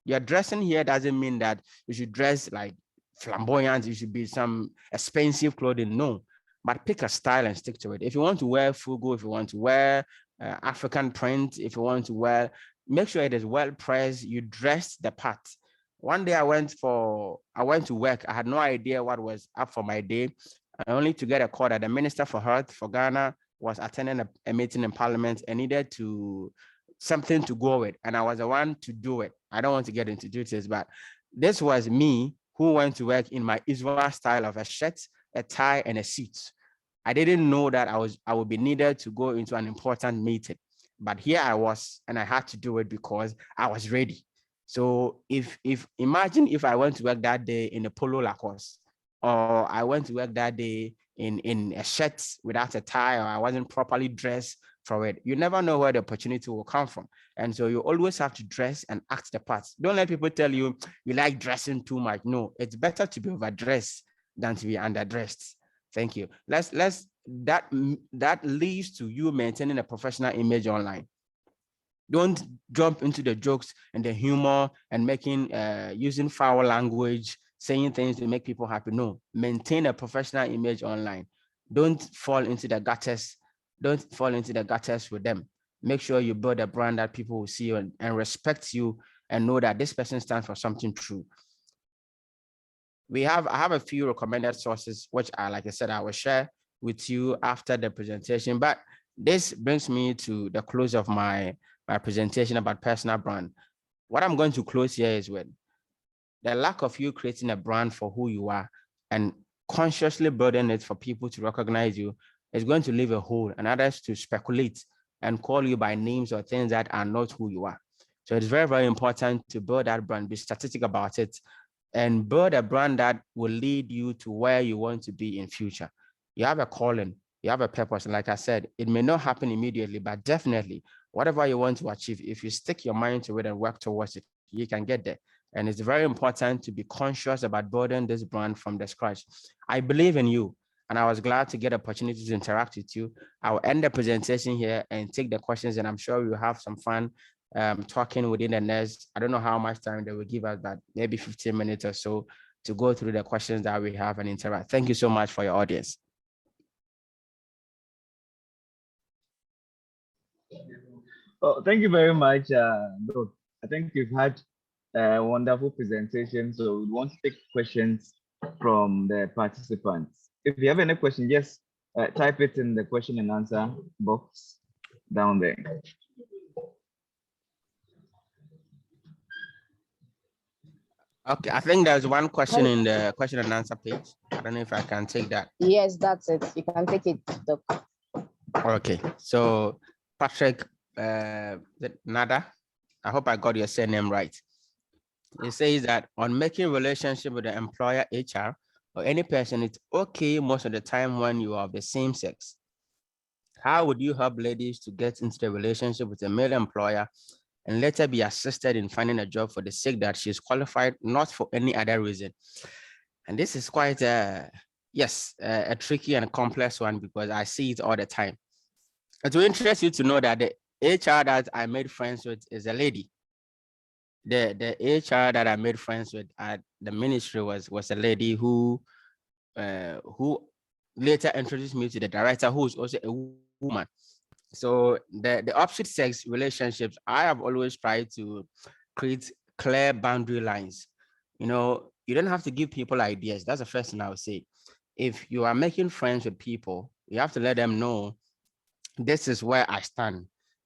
your dressing here doesn't mean that you should dress like flamboyant, you should be some expensive clothing. No, but pick a style and stick to it. If you want to wear fugu, if you want to wear African print, if you want to wear, make sure it is well pressed, you dress the part. One day I went to work. I had no idea what was up for my day. Only to get a call that the Minister for Health for Ghana was attending a meeting in Parliament and needed something to go with. And I was the one to do it. I don't want to get into details, but this was me who went to work in my Israel style of a shirt, a tie, and a suit. I didn't know that I would be needed to go into an important meeting. But here I was, and I had to do it because I was ready. So imagine if I went to work that day in a polo Lacoste, or I went to work that day in a shirt without a tie, or I wasn't properly dressed for it. You never know where the opportunity will come from. And so you always have to dress and act the part. Don't let people tell you like dressing too much. No, it's better to be overdressed than to be underdressed. Thank you. That leads to you maintaining a professional image online. Don't jump into the jokes and the humor and using foul language, saying things to make people happy. No, maintain a professional image online. Don't fall into the gutters. Don't fall into the gutters with them. Make sure you build a brand that people will see you and respect you and know that this person stands for something true. I have a few recommended sources, which like I said, I will share with you after the presentation. But this brings me to the close of my presentation about personal brand. What I'm going to close here is with the lack of you creating a brand for who you are and consciously building it for people to recognize you is going to leave a hole and others to speculate and call you by names or things that are not who you are. So it's very, very important to build that brand, be strategic about it, and build a brand that will lead you to where you want to be in future. You have a calling, you have a purpose. And like I said, it may not happen immediately, but definitely whatever you want to achieve, if you stick your mind to it and work towards it, you can get there. And it's very important to be conscious about building this brand from the scratch. I believe in you, and I was glad to get an opportunity to interact with you. I'll end the presentation here and take the questions, and I'm sure we'll have some fun talking within the next, I don't know how much time they will give us, but maybe 15 minutes or so to go through the questions that we have and interact. Thank you so much for your audience. Oh, thank you very much, Doc. I think you've had a wonderful presentation. So we want to take questions from the participants. If you have any question, just type it in the question and answer box down there. Okay, I think there's one question in the question and answer page. I don't know if I can take that. Yes, that's it. You can take it, Doc. Okay, so Patrick Nada, I hope I got your surname right. It says that on making relationship with the employer, HR, or any person, it's okay most of the time when you are of the same sex. How would you help ladies to get into the relationship with a male employer and later be assisted in finding a job for the sake that she's qualified, not for any other reason? And this is quite a tricky and complex one because I see it all the time. It will interest you to know that the HR that I made friends with is a lady. The HR that I made friends with at the ministry was a lady who later introduced me to the director, who is also a woman. So the opposite sex relationships, I have always tried to create clear boundary lines. You know, you don't have to give people ideas. That's the first thing I would say. If you are making friends with people, you have to let them know this is where I stand.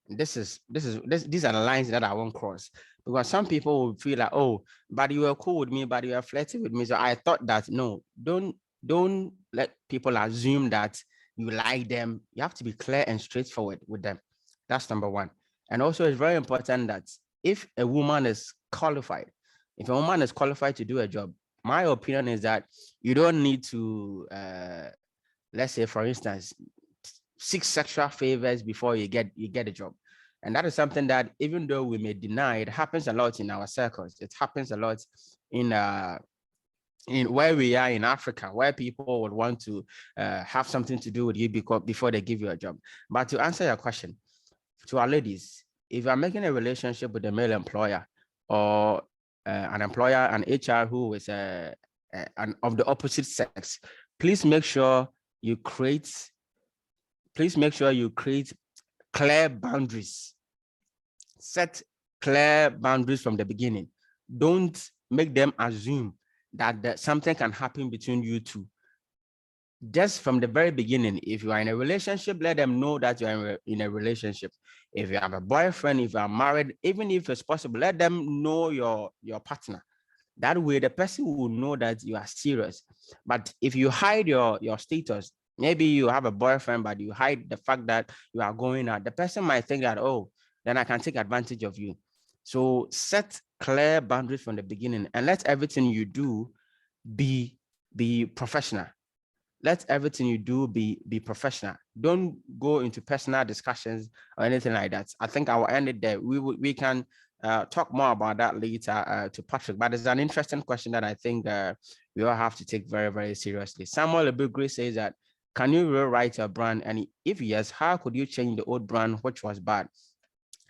These are the lines that I won't cross. Because some people will feel like, oh, but you were cool with me, but you were flirting with me. So I thought that no, don't let people assume that you like them. You have to be clear and straightforward with them. That's number one. And also it's very important that if a woman is qualified, to do a job, my opinion is that you don't need to, let's say, for instance, seek sexual favors before you get a job. And that is something that, even though we may deny, it happens a lot in our circles. It happens a lot in where we are in Africa, where people would want to have something to do with you before they give you a job. But to answer your question, to our ladies, if you're making a relationship with a male employer or an employer, an HR who is of the opposite sex, please make sure you create clear boundaries. Set clear boundaries from the beginning. Don't make them assume that something can happen between you two. Just from the very beginning, if you are in a relationship, let them know that you are in a relationship. If you have a boyfriend, if you are married, even if it's possible, let them know your partner. That way, the person will know that you are serious. But if you hide your status, maybe you have a boyfriend, but you hide the fact that you are going out, the person might think that, oh, then I can take advantage of you. So set clear boundaries from the beginning and let everything you do be professional. Let everything you do be professional. Don't go into personal discussions or anything like that. I think I will end it there. We can talk more about that later to Patrick, but it's an interesting question that I think we all have to take very, very seriously. Samuel Ebugri says that, can you rewrite your brand? And if yes, how could you change the old brand, which was bad?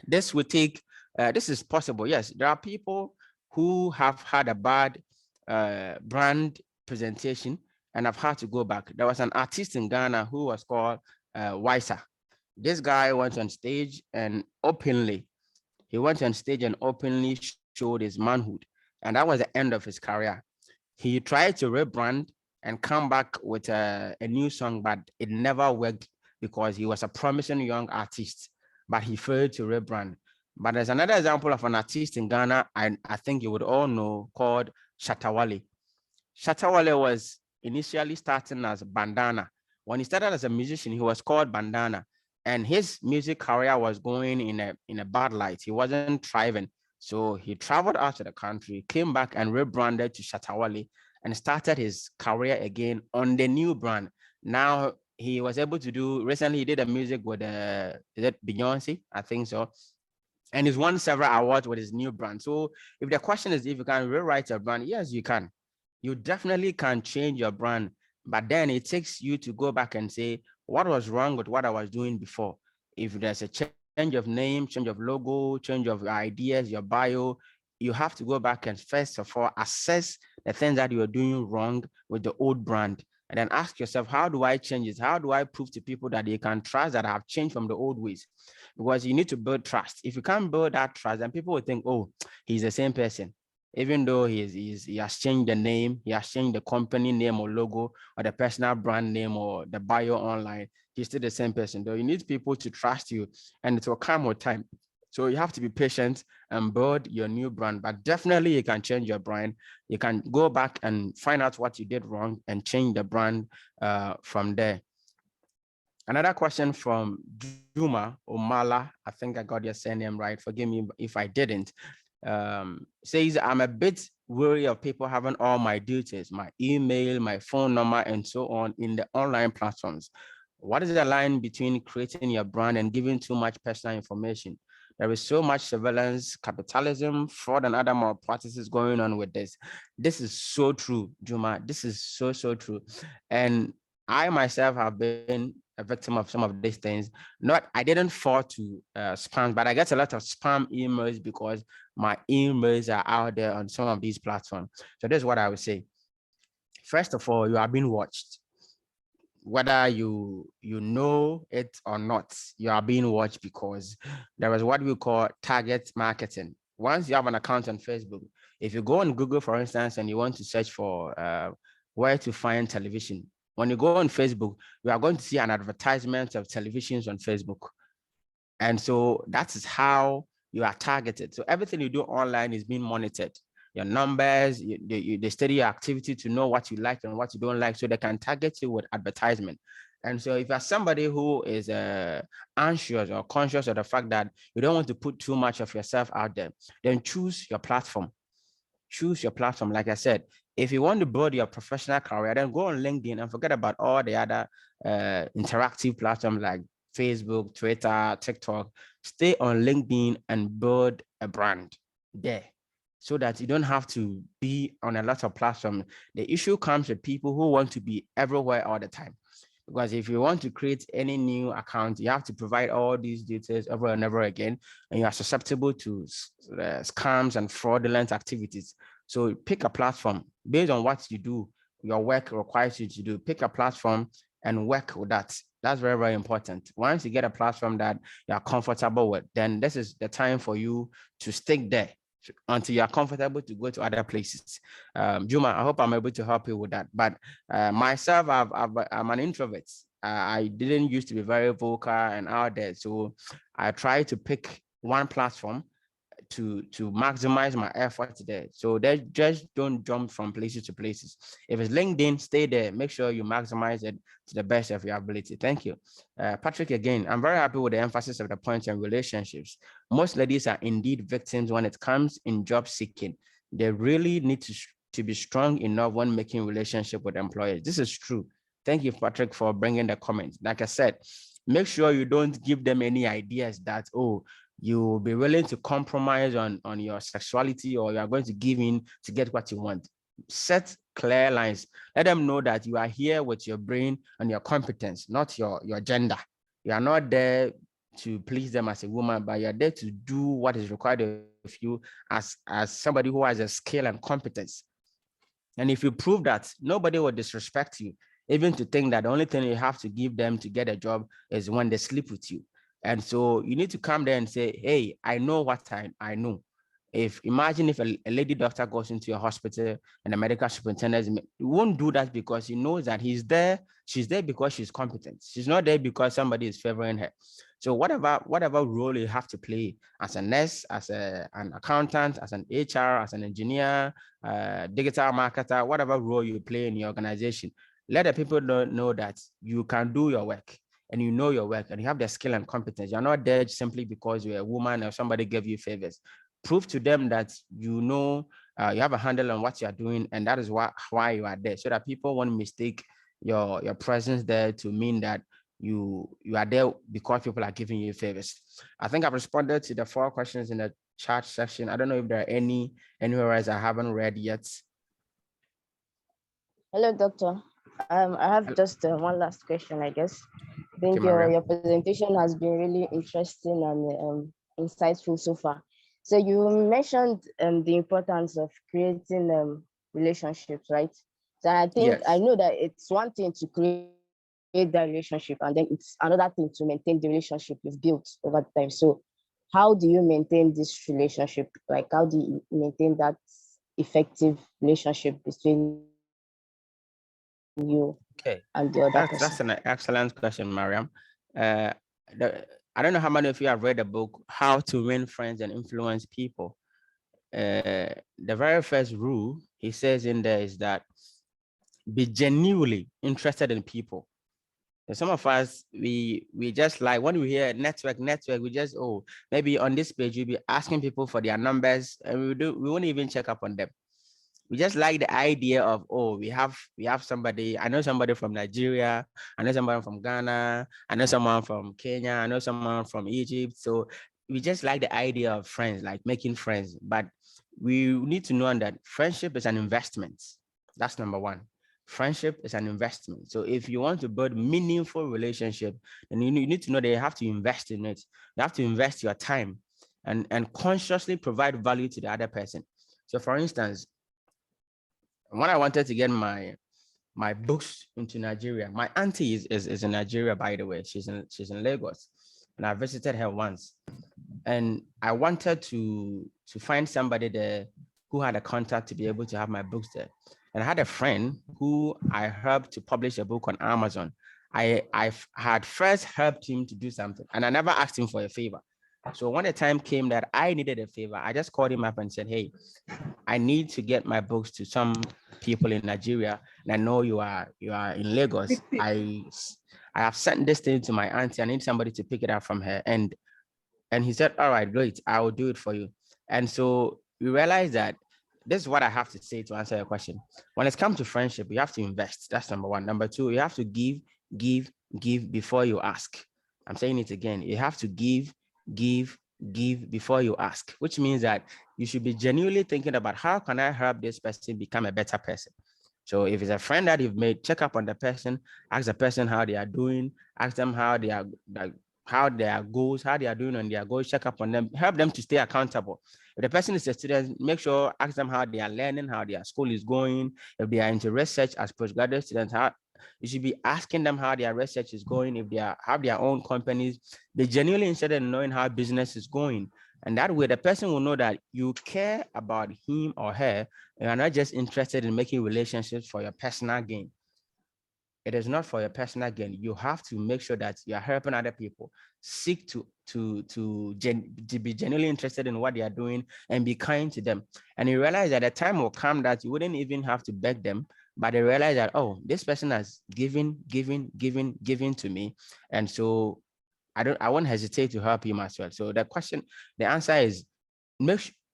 This would take, this is possible. Yes, there are people who have had a bad brand presentation and I've had to go back. There was an artist in Ghana who was called Wiser. This guy went on stage and openly showed his manhood. And that was the end of his career. He tried to rebrand and come back with a new song, but it never worked because he was a promising young artist, but he failed to rebrand. But there's another example of an artist in Ghana, I think you would all know, called Shatawale. Shatawale was initially starting as Bandana. When he started as a musician, he was called Bandana, and his music career was going in a bad light. He wasn't thriving. So he traveled out to the country, came back and rebranded to Shatawale and started his career again on the new brand. Now he was able to do, recently he did a music with is it Beyonce? I think so. and he's won several awards with his new brand. So if the question is if you can rewrite your brand, yes, you can. You definitely can change your brand, but then it takes you to go back and say, what was wrong with what I was doing before? If there's a change of name, change of logo, change of ideas, your bio, you have to go back and first of all, assess the things that you are doing wrong with the old brand. And then ask yourself, how do I change it? How do I prove to people that they can trust that I have changed from the old ways? Because you need to build trust. If you can't build that trust, then people will think, oh, he's the same person. Even though he has changed the name, he has changed the company name or logo or the personal brand name or the bio online, he's still the same person. Though you need people to trust you, and it will come with time. So you have to be patient and build your new brand, but definitely you can change your brand. You can go back and find out what you did wrong and change the brand from there. Another question from Juma Omala, I think I got your surname right. Forgive me if I didn't. Says, I'm a bit worried of people having all my details, my email, my phone number, and so on in the online platforms. What is the line between creating your brand and giving too much personal information? There is so much surveillance, capitalism, fraud, and other malpractices going on with this. This is so true, Juma. This is so true. And I myself have been a victim of some of these things. I didn't fall to spam, but I get a lot of spam emails because my emails are out there on some of these platforms. So this is what I would say. First of all, you are being watched. Whether you know it or not, you are being watched because there is what we call target marketing. Once you have an account on Facebook, if you go on Google, for instance, and you want to search for where to find television, when you go on Facebook, you are going to see an advertisement of televisions on Facebook. And so that is how you are targeted. So everything you do online is being monitored. Your numbers, they study your activity to know what you like and what you don't like, so they can target you with advertisement. And so if you're somebody who is anxious or conscious of the fact that you don't want to put too much of yourself out there, then choose your platform. Choose your platform. Like I said, if you want to build your professional career, then go on LinkedIn and forget about all the other interactive platforms like Facebook, Twitter, TikTok. Stay on LinkedIn and build a brand there so that you don't have to be on a lot of platforms. The issue comes with people who want to be everywhere all the time. Because if you want to create any new account, you have to provide all these details over and over again, and you are susceptible to scams and fraudulent activities. So pick a platform based on what you do, your work requires you to do. Pick a platform and work with that. That's very, very important. Once you get a platform that you are comfortable with, then this is the time for you to stick there until you are comfortable to go to other places. Juma, I hope I'm able to help you with that. But myself, I'm an introvert. I didn't used to be very vocal and out there. So I try to pick one platform to maximize my effort there. So they just don't jump from places to places. If it's LinkedIn, stay there. Make sure you maximize it to the best of your ability. Thank you. Patrick, again, I'm very happy with the emphasis of the points on relationships. Most ladies are indeed victims when it comes in job seeking. They really need to be strong enough when making relationship with employers. This is true. Thank you, Patrick, for bringing the comments. Like I said, make sure you don't give them any ideas that, oh, you'll be willing to compromise on your sexuality, or you are going to give in to get what you want. Set clear lines. Let them know that you are here with your brain and your competence, not your gender. You are not there to please them as a woman, but you're there to do what is required of you as somebody who has a skill and competence. And if you prove that, nobody will disrespect you, even to think that the only thing you have to give them to get a job is when they sleep with you. And so you need to come there and say, hey, I know what I know. Imagine if a lady doctor goes into your hospital and the medical superintendent won't do that because he knows that she's there because she's competent. She's not there because somebody is favoring her. So whatever role you have to play as a nurse, as an accountant, as an HR, as an engineer, digital marketer, whatever role you play in your organization, let the people know that you can do your work. And you know your work and you have the skill and competence. You're not there simply because you're a woman or somebody gave you favors. Prove to them that you know you have a handle on what you're doing, and that is why you are there, so that people won't mistake your presence there to mean that you are there because people are giving you favors. I think I've responded to the 4 questions in the chat section. I don't know if there are anywhere else I haven't read yet. Hello, Doctor. I have just one last question, I guess. I think Okay, Maria. your presentation has been really interesting and insightful so far. So you mentioned the importance of creating relationships, right? So I think I Yes. know that it's one thing to create that relationship, and then it's another thing to maintain the relationship you've built over time. So how do you maintain this relationship? Like, how do you maintain that effective relationship between you Okay. and the other That's person? an excellent question, Mariam. Uh, I don't know how many of you have read the book, How to Win Friends and Influence People. The very first rule he says in there is that be genuinely interested in people. And some of us, we just like when we hear network, we just, oh, maybe on this page, you'll be asking people for their numbers and we won't even check up on them. We just like the idea of, oh, we have somebody. I know somebody from Nigeria. I know somebody from Ghana. I know someone from Kenya. I know someone from Egypt. So we just like the idea of friends, like making friends. But we need to know that friendship is an investment. That's number one. Friendship is an investment. So if you want to build meaningful relationship, then you need to know that you have to invest in it. You have to invest your time and consciously provide value to the other person. So for instance, when I wanted to get my books into Nigeria, my auntie is in Nigeria, by the way. She's in Lagos, and I visited her once. And I wanted to find somebody there who had a contact to be able to have my books there. And I had a friend who I helped to publish a book on Amazon. I had first helped him to do something, and I never asked him for a favor. So when the time came that I needed a favor, I just called him up and said, hey, I need to get my books to some people in Nigeria, and I know you are in Lagos. I have sent this thing to my auntie. I need somebody to pick it up from her. And he said, all right, great, I will do it for you. And so we realized that this is what I have to say to answer your question. When it comes to friendship, you have to invest. That's number one. Number two, you have to give before you ask. I'm saying it again. You have to give before you ask, which means that you should be genuinely thinking about how can I help this person become a better person. So if it's a friend that you've made, check up on the person, ask the person how they are doing, ask them how they are, how their goals, how they are doing on their goals, check up on them, help them to stay accountable. If the person is a student, make sure, ask them how they are learning, how their school is going. If they are into research as postgraduate students, how you should be asking them how their research is going. If they have their own companies, they genuinely interested in knowing how business is going. And that way, the person will know that you care about him or her, and you're not just interested in making relationships for your personal gain. It is not for your personal gain. You have to make sure that you are helping other people. Seek to be genuinely interested in what they are doing and be kind to them. And you realize that the time will come that you wouldn't even have to beg them, but they realize that, oh, this person has given to me. And so I won't hesitate to help him as well. So the answer is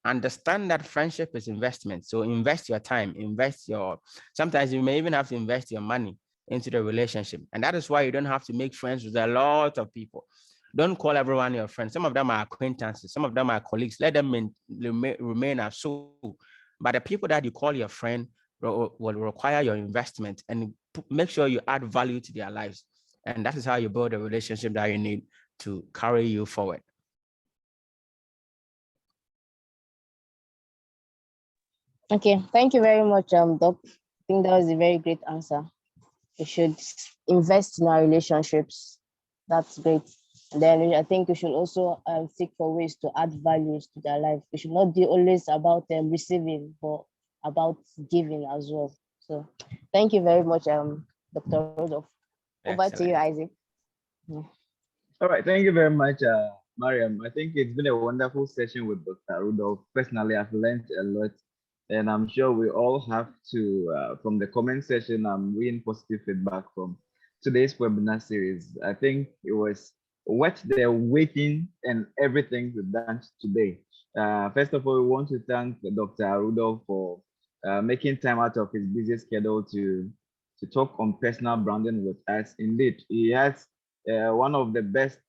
understand that friendship is investment. So invest your time, sometimes you may even have to invest your money into the relationship. And that is why you don't have to make friends with a lot of people. Don't call everyone your friend. Some of them are acquaintances, some of them are colleagues. Let them remain as so. But the people that you call your friend will require your investment, and make sure you add value to their lives. And that is how you build a relationship that you need to carry you forward. Okay, thank you very much, Doc. I think that was a very great answer. We should invest in our relationships. That's great. And then I think we should also seek for ways to add values to their life. We should not be always about receiving, but about giving as well. So thank you very much, Dr. Rudolph. Over to you, Excellent. Isaac. Yeah. All right, thank you very much, Mariam. I think it's been a wonderful session with Dr. Rudolph. Personally, I've learned a lot, and I'm sure we all have to, from the comment section, I'm reading positive feedback from today's webinar series. I think it was worth the waiting and everything we've done today. First of all, we want to thank Dr. Rudolph for making time out of his busy schedule to talk on personal branding with us. Indeed, he has one of the best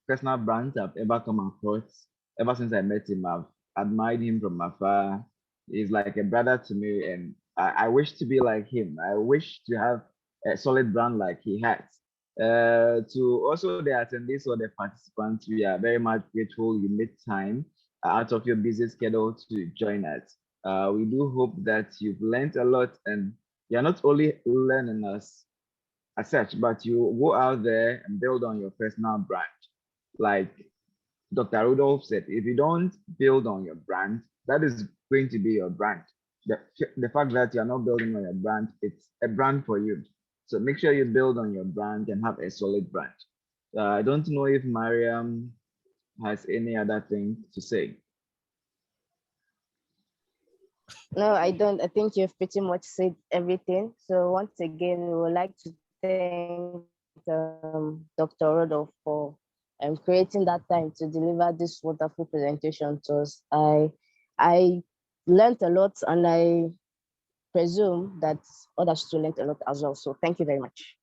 personal brands I've ever come across. Ever since I met him, I've admired him from afar. He's like a brother to me, and I wish to be like him. I wish to have a solid brand like he has. To also the attendees or the participants, we are very much grateful you made time out of your busy schedule to join us. We do hope that you've learned a lot, and you're not only learning as such, but you go out there and build on your personal brand. Like Dr. Rudolph said, if you don't build on your brand, that is going to be your brand. The fact that you're not building on your brand, it's a brand for you. So make sure you build on your brand and have a solid brand. I don't know if Mariam has any other thing to say. No, I don't. I think you've pretty much said everything. So once again, we would like to thank Dr. Rodolph for creating that time to deliver this wonderful presentation to us. I learned a lot, and I presume that others too learned a lot as well. So thank you very much.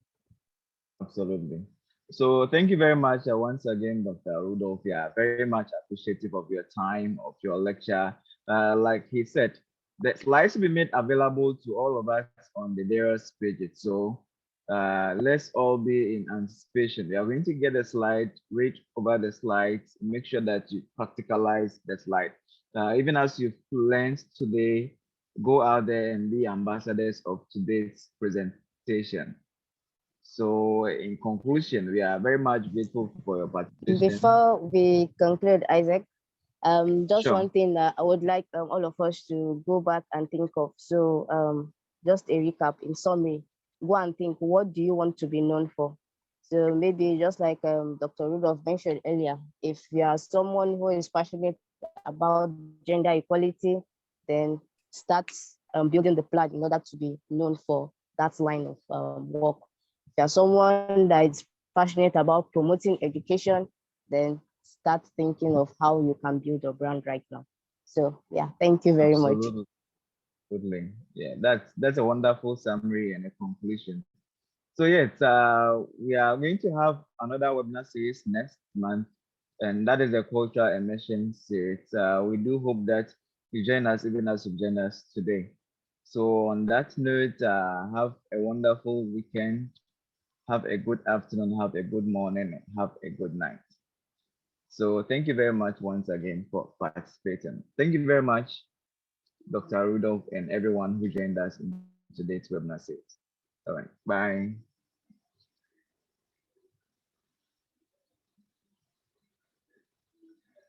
Absolutely. So thank you very much once again, Dr. Rudolph. Yeah, very much appreciative of your time, of your lecture. Like he said, the slides will be made available to all of us on the various pages. So let's all be in anticipation. We are going to get a slide, read over the slides, make sure that you practicalize the slide. Even as you've learned today, go out there and be ambassadors of today's presentation. So in conclusion, we are very much grateful for your participation. Before we conclude, Isaac, just Sure. one thing that I would like all of us to go back and think of. So just a recap in summary, go and think, what do you want to be known for? So maybe just like Dr. Rudolph mentioned earlier, if you are someone who is passionate about gender equality, then start building the plan in order to be known for that line of work. If you are someone that is passionate about promoting education, then start thinking of how you can build a brand right now. So yeah, thank you very much. Absolutely. Yeah, that's a wonderful summary and a conclusion. So yes, we are going to have another webinar series next month, and that is a cultural immersion series. We do hope that you join us even as you join us today. So on that note, have a wonderful weekend. Have a good afternoon, have a good morning, and have a good night. So thank you very much once again for participating. Thank you very much, Dr. Rudolph, and everyone who joined us in today's webinar series. All right, bye.